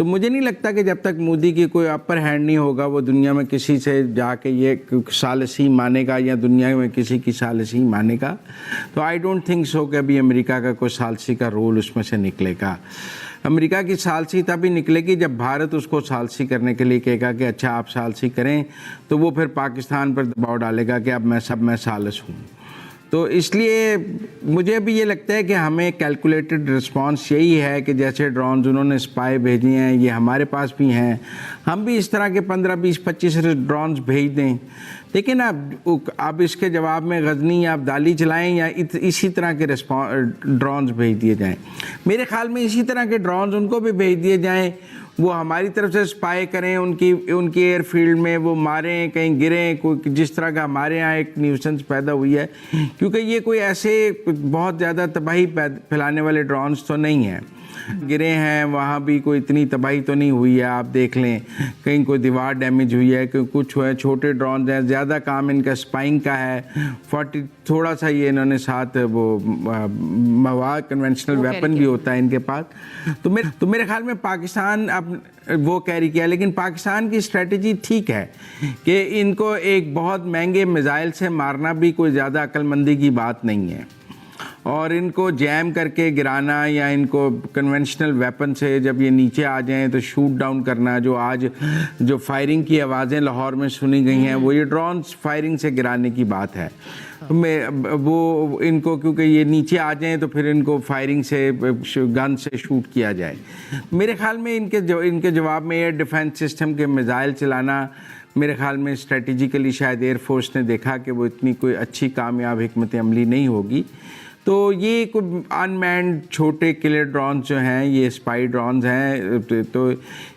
تو مجھے نہیں لگتا کہ جب تک مودی کی کوئی اپر ہینڈ نہیں ہوگا وہ دنیا میں کسی سے جا کے یہ ثالثی مانے گا یا دنیا میں کسی کی ثالثی مانے گا، تو آئی ڈونٹ تھنک سو کہ ابھی امریکہ کا کوئی ثالثی کا رول اس میں سے نکلے گا۔ امریکہ کی ثالثی تبھی نکلے گی جب بھارت اس کو ثالثی کرنے کے لیے کہے گا کہ اچھا آپ ثالثی کریں، تو وہ پھر پاکستان پر دباؤ ڈالے گا کہ اب میں ثالث ہوں۔ تو اس لیے مجھے بھی یہ لگتا ہے کہ ہمیں کیلکولیٹڈ رسپانس یہی ہے کہ جیسے ڈرونز انہوں نے اسپائی بھیجی ہیں، یہ ہمارے پاس بھی ہیں، ہم بھی اس طرح کے 15 20 25 ڈرونز بھیج دیں۔ لیکن اب اس کے جواب میں غزنی یا ابدالی چلائیں یا اسی طرح کے ڈرونز بھیج دیے جائیں۔ میرے خیال میں اسی طرح کے ڈرونز ان کو بھی بھیج دیے جائیں، وہ ہماری طرف سے اسپائی کریں، ان کی ایئر فیلڈ میں وہ ماریں، کہیں گریں، کوئی جس طرح کا ہمارے ہاں ایک نیوسنس پیدا ہوئی ہے، کیونکہ یہ کوئی ایسے بہت زیادہ تباہی پھیلانے والے ڈرونز تو نہیں ہیں۔ گرے ہیں وہاں بھی کوئی اتنی تباہی تو نہیں ہوئی ہے، آپ دیکھ لیں کہیں کوئی دیوار ڈیمیج ہوئی ہے، کچھ ہوئے چھوٹے ڈرونز ہیں، زیادہ کام ان کا اسپائنگ کا ہے، 40 تھوڑا سا یہ انہوں نے ساتھ وہ مواد کنونشنل ویپن بھی ہوتا ہے ان کے پاس۔ تو میرے خیال میں پاکستان اب وہ کیری کیا، لیکن پاکستان کی اسٹریٹجی ٹھیک ہے کہ ان کو ایک بہت مہنگے میزائل سے مارنا بھی کوئی زیادہ عقل مندی کی بات نہیں ہے، اور ان کو جیم کر کے گرانا یا ان کو کنونشنل ویپن سے جب یہ نیچے آ جائیں تو شوٹ ڈاؤن کرنا، جو آج جو فائرنگ کی آوازیں لاہور میں سنی گئی ہیں وہ یہ ڈرونز فائرنگ سے گرانے کی بات ہے۔ وہ ان کو کیونکہ یہ نیچے آ جائیں تو پھر ان کو فائرنگ سے گن سے شوٹ کیا جائے۔ میرے خیال میں ان کے جواب میں ایئر ڈیفنس سسٹم کے میزائل چلانا، میرے خیال میں اسٹریٹجیکلی شاید ایئر فورس نے دیکھا کہ وہ اتنی کوئی اچھی کامیاب حکمت عملی نہیں ہوگی، تو یہ کوئی ان مینڈ چھوٹے کلر ڈرونز جو ہیں یہ اسپائی ڈرونز ہیں، تو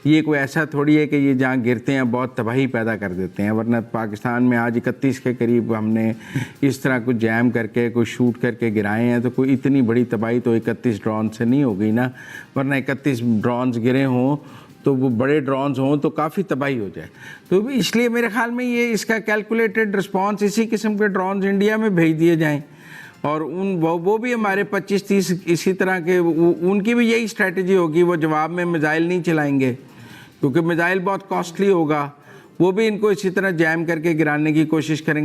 یہ کوئی ایسا تھوڑی ہے کہ یہ جہاں گرتے ہیں بہت تباہی پیدا کر دیتے ہیں، ورنہ پاکستان میں آج 31 کے قریب ہم نے اس طرح کچھ جیم کر کے کوئی شوٹ کر کے گرائے ہیں، تو کوئی اتنی بڑی تباہی تو 31 ڈرون سے نہیں ہو گئی نا، ورنہ 31 ڈرونز گرے ہوں تو وہ بڑے ڈرونز ہوں تو کافی تباہی ہو جائے۔ تو اس لیے میرے خیال میں یہ اس کا کیلکولیٹڈ رسپانس اسی قسم کے ڈرونز انڈیا میں بھیج دیے جائیں، اور وہ بھی ہمارے 25-30 اسی طرح کے، ان کی بھی یہی اسٹریٹجی ہوگی، وہ جواب میں میزائل نہیں چلائیں گے کیونکہ میزائل بہت کاسٹلی ہوگا، وہ بھی ان کو اسی طرح جیم کر کے گرانے کی کوشش کریں گے۔